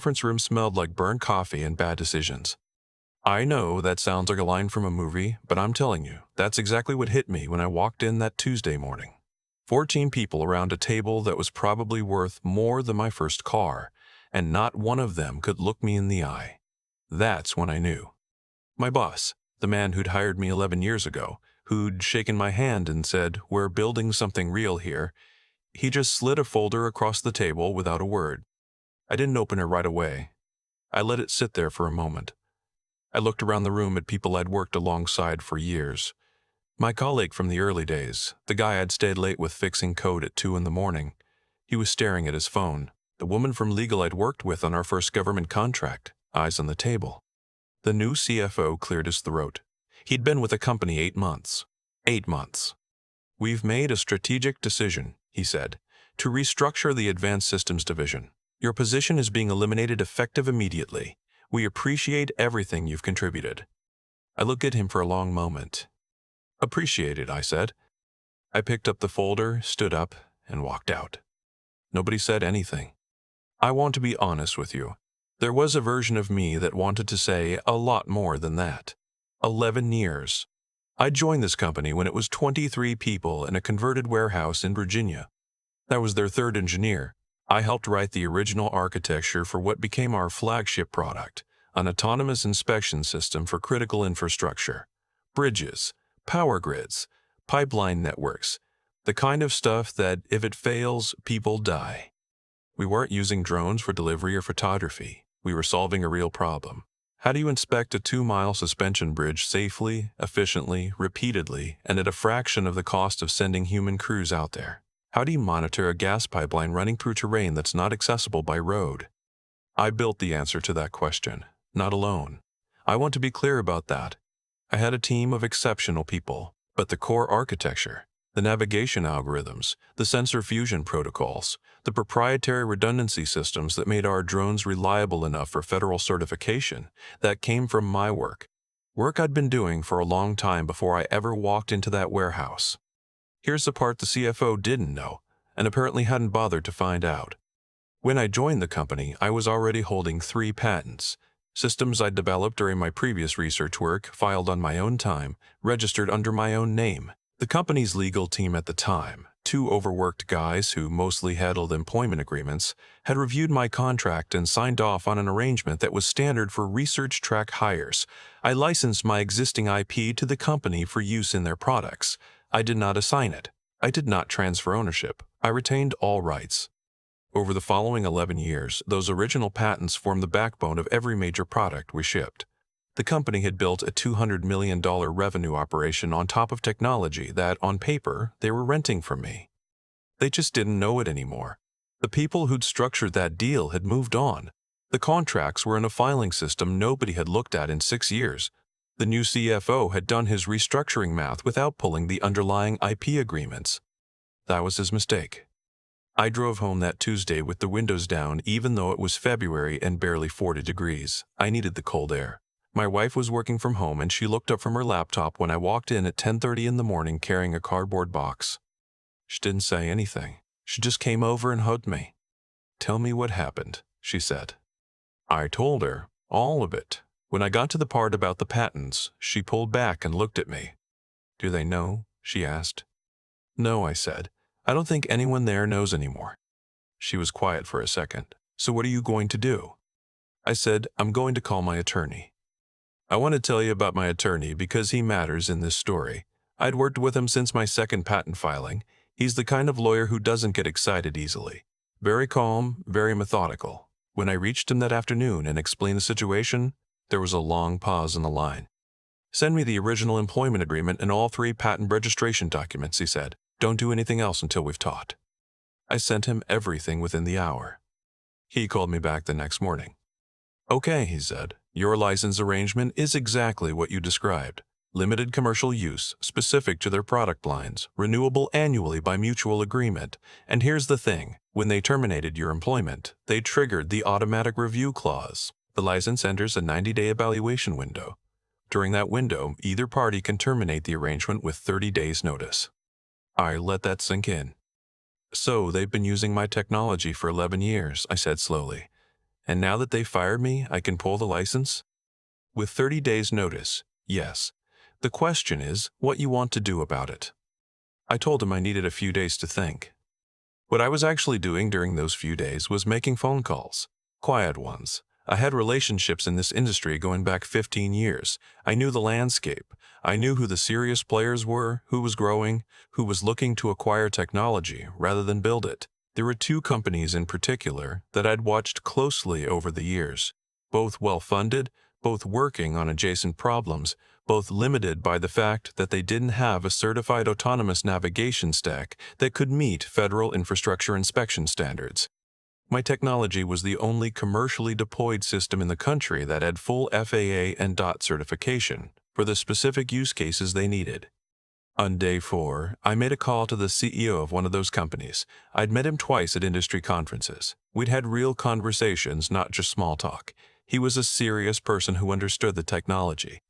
conference room smelled like burnt coffee and bad decisions. I know that sounds like a line from a movie, but I'm telling you, that's exactly what hit me when I walked in that Tuesday morning. 14 people around a table that was probably worth more than my first car, and not one of them could look me in the eye. That's when I knew. My boss, the man who'd hired me 11 years ago, who'd shaken my hand and said, "We're building something real here," he just slid a folder across the table without a word. I didn't open it right away. I let it sit there for a moment. I looked around the room at people I'd worked alongside for years. My colleague from the early days, the guy I'd stayed late with fixing code at 2 in the morning, he was staring at his phone. The woman from legal I'd worked with on our first government contract, eyes on the table. The new CFO cleared his throat. He'd been with the company 8 months. 8 months. "We've made a strategic decision," he said, "to restructure the Advanced Systems Division. Your position is being eliminated effective immediately. We appreciate everything you've contributed." I looked at him for a long moment. "Appreciate it," I said. I picked up the folder, stood up, and walked out. Nobody said anything. I want to be honest with you. There was a version of me that wanted to say a lot more than that. 11 years. I joined this company when it was 23 people in a converted warehouse in Virginia. I was their third engineer. I helped write the original architecture for what became our flagship product, an autonomous inspection system for critical infrastructure. Bridges, power grids, pipeline networks, the kind of stuff that, if it fails, people die. We weren't using drones for delivery or photography. We were solving a real problem. How do you inspect a 2-mile suspension bridge safely, efficiently, repeatedly, and at a fraction of the cost of sending human crews out there? How do you monitor a gas pipeline running through terrain that's not accessible by road? I built the answer to that question, not alone. I want to be clear about that. I had a team of exceptional people, but the core architecture, the navigation algorithms, the sensor fusion protocols, the proprietary redundancy systems that made our drones reliable enough for federal certification, that came from my work. Work I'd been doing for a long time before I ever walked into that warehouse. Here's the part the CFO didn't know, and apparently hadn't bothered to find out. When I joined the company, I was already holding 3 patents, systems I'd developed during my previous research work, filed on my own time, registered under my own name. The company's legal team at the time, 2 overworked guys who mostly handled employment agreements, had reviewed my contract and signed off on an arrangement that was standard for research track hires. I licensed my existing IP to the company for use in their products. I did not assign it. I did not transfer ownership. I retained all rights. Over the following 11 years, those original patents formed the backbone of every major product we shipped. The company had built a $200 million revenue operation on top of technology that, on paper, they were renting from me. They just didn't know it anymore. The people who'd structured that deal had moved on. The contracts were in a filing system nobody had looked at in 6 years. The new CFO had done his restructuring math without pulling the underlying IP agreements. That was his mistake. I drove home that Tuesday with the windows down even though it was February and barely 40 degrees. I needed the cold air. My wife was working from home and she looked up from her laptop when I walked in at 10:30 in the morning carrying a cardboard box. She didn't say anything. She just came over and hugged me. "Tell me what happened," she said. I told her, all of it. When I got to the part about the patents, she pulled back and looked at me. "Do they know?" she asked. "No," I said. "I don't think anyone there knows anymore." She was quiet for a second. "So what are you going to do?" I said, "I'm going to call my attorney." I want to tell you about my attorney because he matters in this story. I'd worked with him since my second patent filing. He's the kind of lawyer who doesn't get excited easily. Very calm, very methodical. When I reached him that afternoon and explained the situation, there was a long pause in the line. "Send me the original employment agreement and all 3 patent registration documents," he said. "Don't do anything else until we've talked." I sent him everything within the hour. He called me back the next morning. "Okay," he said, "your license arrangement is exactly what you described. Limited commercial use, specific to their product lines, renewable annually by mutual agreement. And here's the thing, when they terminated your employment, they triggered the automatic review clause. The license enters a 90-day evaluation window. During that window, either party can terminate the arrangement with 30 days' notice." I let that sink in. "So they've been using my technology for 11 years, I said slowly. And now that they fired me, I can pull the license? With 30 days notice, yes. The question is what you want to do about it. I told him I needed a few days to think. What I was actually doing during those few days was making phone calls. Quiet ones. I had relationships in this industry going back 15 years. I knew the landscape. I knew who the serious players were, who was growing, who was looking to acquire technology rather than build it. There were two companies in particular that I'd watched closely over the years, both well-funded, both working on adjacent problems, both limited by the fact that they didn't have a certified autonomous navigation stack that could meet federal infrastructure inspection standards. My technology was the only commercially deployed system in the country that had full FAA and DOT certification for the specific use cases they needed. On day 4, I made a call to the CEO of one of those companies. I'd met him twice at industry conferences. We'd had real conversations, not just small talk. He was a serious person who understood the technology.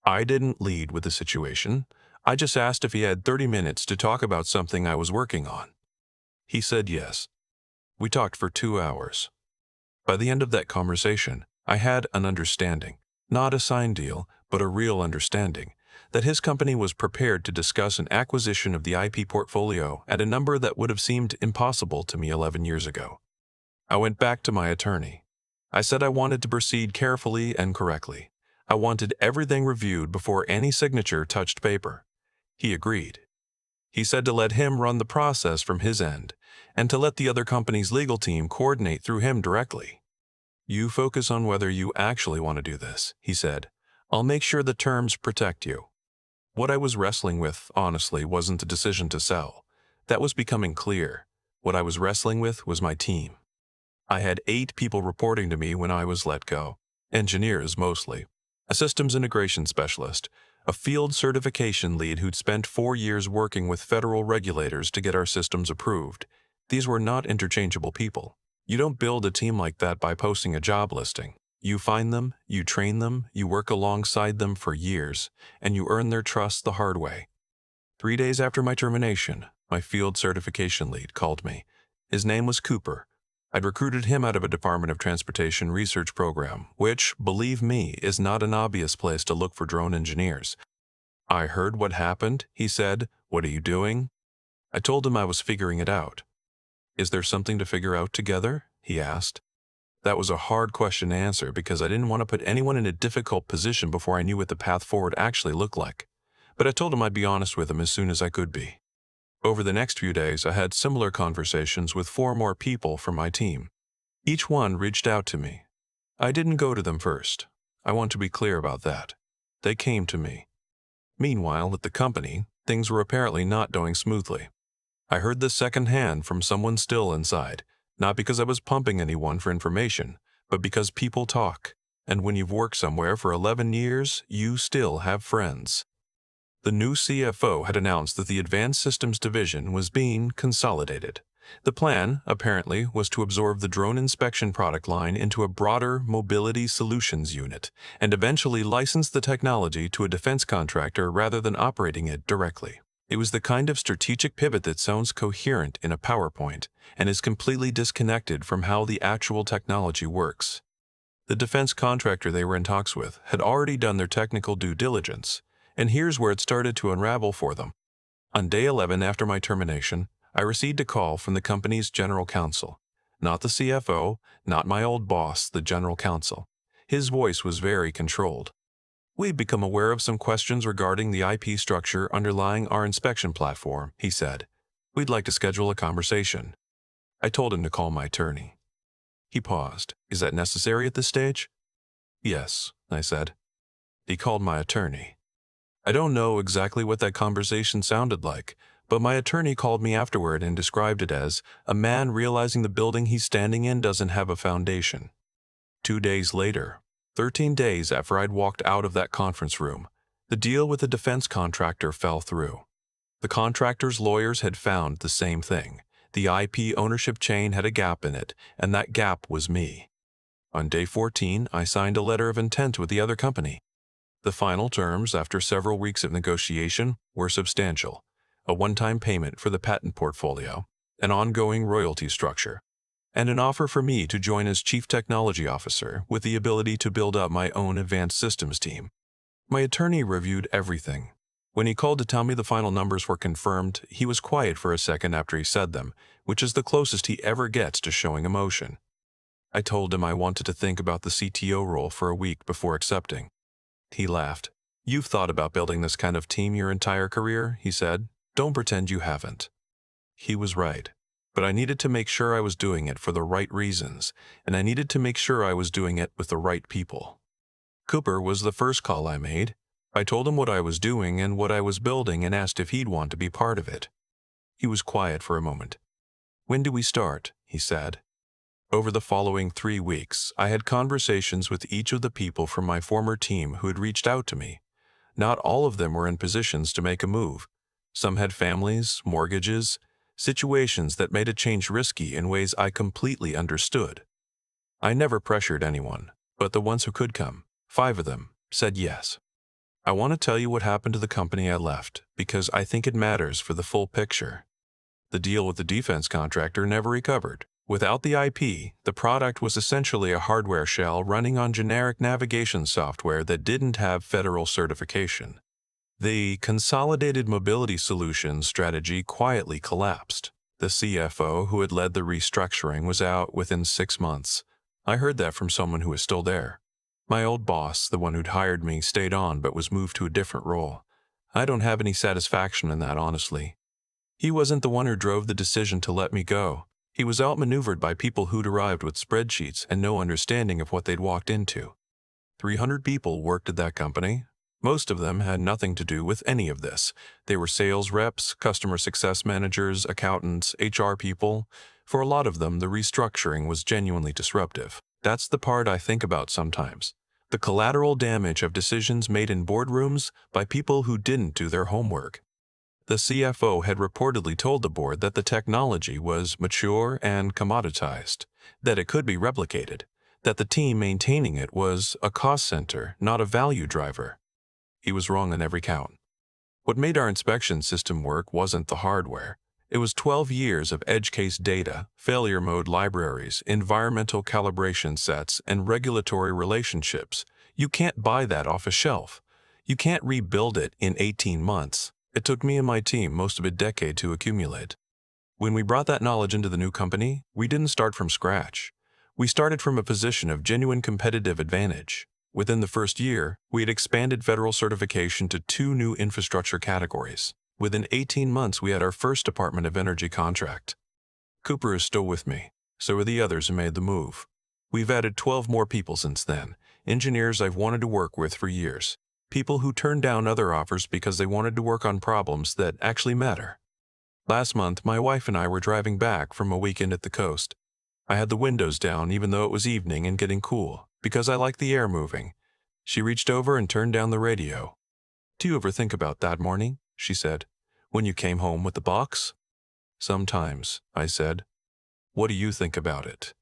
I didn't lead with the situation. I just asked if he had 30 minutes to talk about something I was working on. He said yes. We talked for 2 hours. By the end of that conversation, I had an understanding, not a signed deal, but a real understanding, that his company was prepared to discuss an acquisition of the IP portfolio at a number that would have seemed impossible to me 11 years ago. I went back to my attorney. I said I wanted to proceed carefully and correctly. I wanted everything reviewed before any signature touched paper. He agreed. He said to let him run the process from his end, and to let the other company's legal team coordinate through him directly. You focus on whether you actually want to do this, he said. I'll make sure the terms protect you. What I was wrestling with, honestly, wasn't the decision to sell. That was becoming clear. What I was wrestling with was my team. I had 8 people reporting to me when I was let go. Engineers, mostly. A systems integration specialist. A field certification lead who'd spent 4 years working with federal regulators to get our systems approved. These were not interchangeable people. You don't build a team like that by posting a job listing. You find them, you train them, you work alongside them for years, and you earn their trust the hard way. 3 days after my termination, my field certification lead called me. His name was Cooper. I'd recruited him out of a Department of Transportation research program, which, believe me, is not an obvious place to look for drone engineers. I heard what happened, he said. What are you doing? I told him I was figuring it out. Is there something to figure out together? He asked. That was a hard question to answer because I didn't want to put anyone in a difficult position before I knew what the path forward actually looked like. But I told him I'd be honest with him as soon as I could be. Over the next few days, I had similar conversations with 4 more people from my team. Each one reached out to me. I didn't go to them first. I want to be clear about that. They came to me. Meanwhile, at the company, things were apparently not going smoothly. I heard this secondhand from someone still inside, not because I was pumping anyone for information, but because people talk, and when you've worked somewhere for 11 years, you still have friends. The new CFO had announced that the Advanced Systems Division was being consolidated. The plan, apparently, was to absorb the drone inspection product line into a broader mobility solutions unit and eventually license the technology to a defense contractor rather than operating it directly. It was the kind of strategic pivot that sounds coherent in a PowerPoint and is completely disconnected from how the actual technology works. The defense contractor they were in talks with had already done their technical due diligence, and here's where it started to unravel for them. On day 11 after my termination, I received a call from the company's general counsel. Not the CFO, not my old boss, the general counsel. His voice was very controlled. We've become aware of some questions regarding the IP structure underlying our inspection platform, he said. We'd like to schedule a conversation. I told him to call my attorney. He paused. Is that necessary at this stage? Yes, I said. He called my attorney. I don't know exactly what that conversation sounded like, but my attorney called me afterward and described it as a man realizing the building he's standing in doesn't have a foundation. 2 days later, 13 days after I'd walked out of that conference room, the deal with the defense contractor fell through. The contractor's lawyers had found the same thing. The IP ownership chain had a gap in it, and that gap was me. On day 14, I signed a letter of intent with the other company. The final terms, after several weeks of negotiation, were substantial. A one-time payment for the patent portfolio, an ongoing royalty structure, and an offer for me to join as Chief Technology Officer with the ability to build up my own advanced systems team. My attorney reviewed everything. When he called to tell me the final numbers were confirmed, he was quiet for a second after he said them, which is the closest he ever gets to showing emotion. I told him I wanted to think about the CTO role for a week before accepting. He laughed. "You've thought about building this kind of team your entire career," he said. "Don't pretend you haven't." He was right. But I needed to make sure I was doing it for the right reasons, and I needed to make sure I was doing it with the right people. Cooper was the first call I made. I told him what I was doing and what I was building and asked if he'd want to be part of it. He was quiet for a moment. "When do we start?" he said. Over the following 3 weeks, I had conversations with each of the people from my former team who had reached out to me. Not all of them were in positions to make a move. Some had families, mortgages, situations that made a change risky in ways I completely understood. I never pressured anyone, but the ones who could come, 5 of them, said yes. I want to tell you what happened to the company I left, because I think it matters for the full picture. The deal with the defense contractor never recovered. Without the IP, the product was essentially a hardware shell running on generic navigation software that didn't have federal certification. The Consolidated Mobility Solutions strategy quietly collapsed. The CFO who had led the restructuring was out within 6 months. I heard that from someone who is still there. My old boss, the one who'd hired me, stayed on but was moved to a different role. I don't have any satisfaction in that, honestly. He wasn't the one who drove the decision to let me go. He was outmaneuvered by people who'd arrived with spreadsheets and no understanding of what they'd walked into. 300 people worked at that company. Most of them had nothing to do with any of this. They were sales reps, customer success managers, accountants, HR people. For a lot of them, the restructuring was genuinely disruptive. That's the part I think about sometimes. The collateral damage of decisions made in boardrooms by people who didn't do their homework. The CFO had reportedly told the board that the technology was mature and commoditized, that it could be replicated, that the team maintaining it was a cost center, not a value driver. He was wrong on every count. What made our inspection system work wasn't the hardware. It was 12 years of edge case data, failure mode libraries, environmental calibration sets, and regulatory relationships. You can't buy that off a shelf. You can't rebuild it in 18 months. It took me and my team most of a decade to accumulate. When we brought that knowledge into the new company, we didn't start from scratch. We started from a position of genuine competitive advantage. Within the first year, we had expanded federal certification to 2 new infrastructure categories. Within 18 months, we had our first Department of Energy contract. Cooper is still with me. So are the others who made the move. We've added 12 more people since then, engineers I've wanted to work with for years. People who turned down other offers because they wanted to work on problems that actually matter. Last month, my wife and I were driving back from a weekend at the coast. I had the windows down even though it was evening and getting cool, because I like the air moving. She reached over and turned down the radio. "Do you ever think about that morning?" she said, "when you came home with the box?" "Sometimes," I said. "What do you think about it?"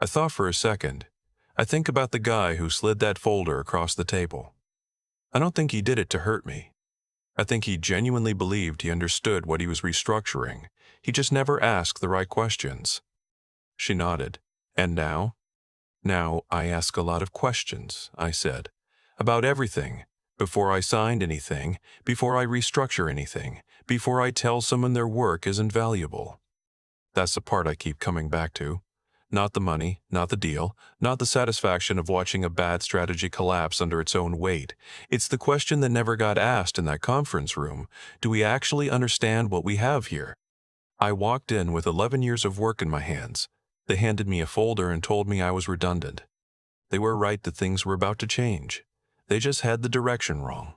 I thought for a second. I think about the guy who slid that folder across the table. I don't think he did it to hurt me. I think he genuinely believed he understood what he was restructuring. He just never asked the right questions. She nodded. "And now?" "Now I ask a lot of questions," I said. "About everything. Before I signed anything, before I restructure anything, before I tell someone their work isn't valuable." That's the part I keep coming back to. Not the money, not the deal, not the satisfaction of watching a bad strategy collapse under its own weight. It's the question that never got asked in that conference room. Do we actually understand what we have here? I walked in with 11 years of work in my hands. They handed me a folder and told me I was redundant. They were right that things were about to change. They just had the direction wrong.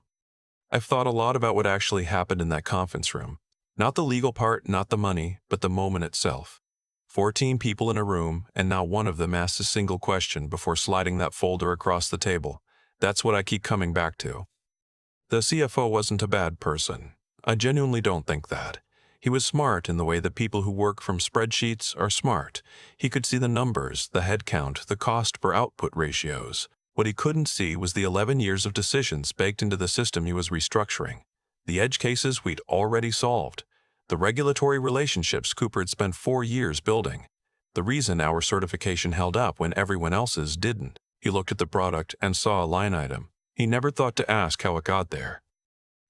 I've thought a lot about what actually happened in that conference room. Not the legal part, not the money, but the moment itself. 14 people in a room, and not one of them asked a single question before sliding that folder across the table. That's what I keep coming back to. The CFO wasn't a bad person. I genuinely don't think that. He was smart in the way that people who work from spreadsheets are smart. He could see the numbers, the headcount, the cost per output ratios. What he couldn't see was the 11 years of decisions baked into the system he was restructuring. The edge cases we'd already solved. The regulatory relationships Cooper had spent 4 years building. The reason our certification held up when everyone else's didn't. He looked at the product and saw a line item. He never thought to ask how it got there.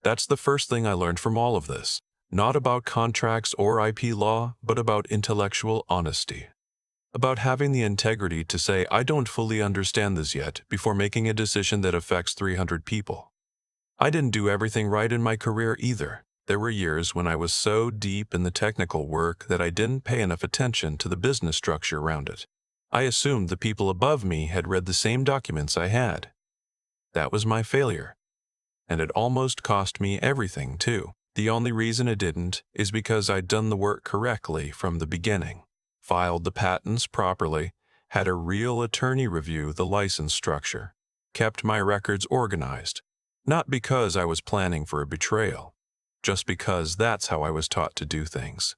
That's the first thing I learned from all of this. Not about contracts or IP law, but about intellectual honesty. About having the integrity to say, I don't fully understand this yet, before making a decision that affects 300 people. I didn't do everything right in my career either. There were years when I was so deep in the technical work that I didn't pay enough attention to the business structure around it. I assumed the people above me had read the same documents I had. That was my failure. And it almost cost me everything, too. The only reason it didn't is because I'd done the work correctly from the beginning, filed the patents properly, had a real attorney review the license structure, kept my records organized, not because I was planning for a betrayal, just because that's how I was taught to do things.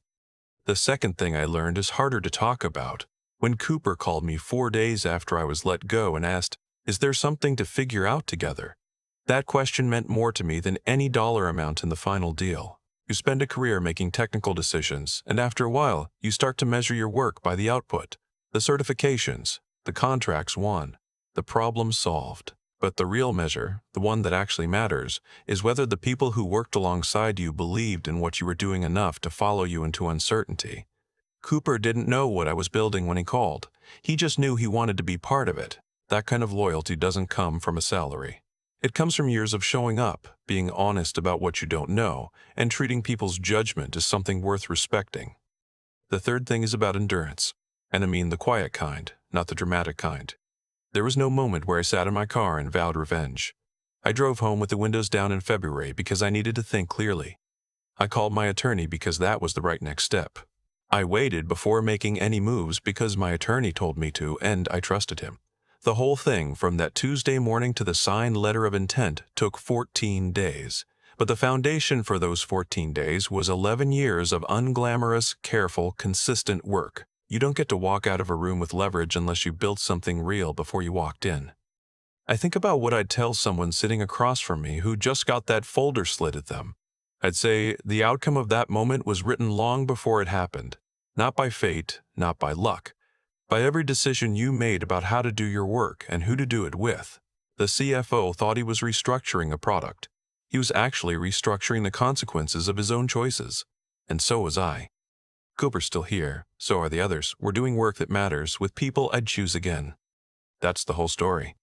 The second thing I learned is harder to talk about. When Cooper called me 4 days after I was let go and asked, "Is there something to figure out together?" That question meant more to me than any dollar amount in the final deal. You spend a career making technical decisions, and after a while, you start to measure your work by the output, the certifications, the contracts won, the problem solved. But the real measure, the one that actually matters, is whether the people who worked alongside you believed in what you were doing enough to follow you into uncertainty. Cooper didn't know what I was building when he called. He just knew he wanted to be part of it. That kind of loyalty doesn't come from a salary. It comes from years of showing up, being honest about what you don't know, and treating people's judgment as something worth respecting. The third thing is about endurance, and I mean the quiet kind, not the dramatic kind. There was no moment where I sat in my car and vowed revenge. I drove home with the windows down in February because I needed to think clearly. I called my attorney because that was the right next step. I waited before making any moves because my attorney told me to, and I trusted him. The whole thing, from that Tuesday morning to the signed letter of intent, took 14 days. But the foundation for those 14 days was 11 years of unglamorous, careful, consistent work. You don't get to walk out of a room with leverage unless you built something real before you walked in. I think about what I'd tell someone sitting across from me who just got that folder slid at them. I'd say the outcome of that moment was written long before it happened. Not by fate, not by luck. By every decision you made about how to do your work and who to do it with. The CFO thought he was restructuring a product. He was actually restructuring the consequences of his own choices. And so was I. Cooper's still here, so are the others. We're doing work that matters with people I'd choose again. That's the whole story.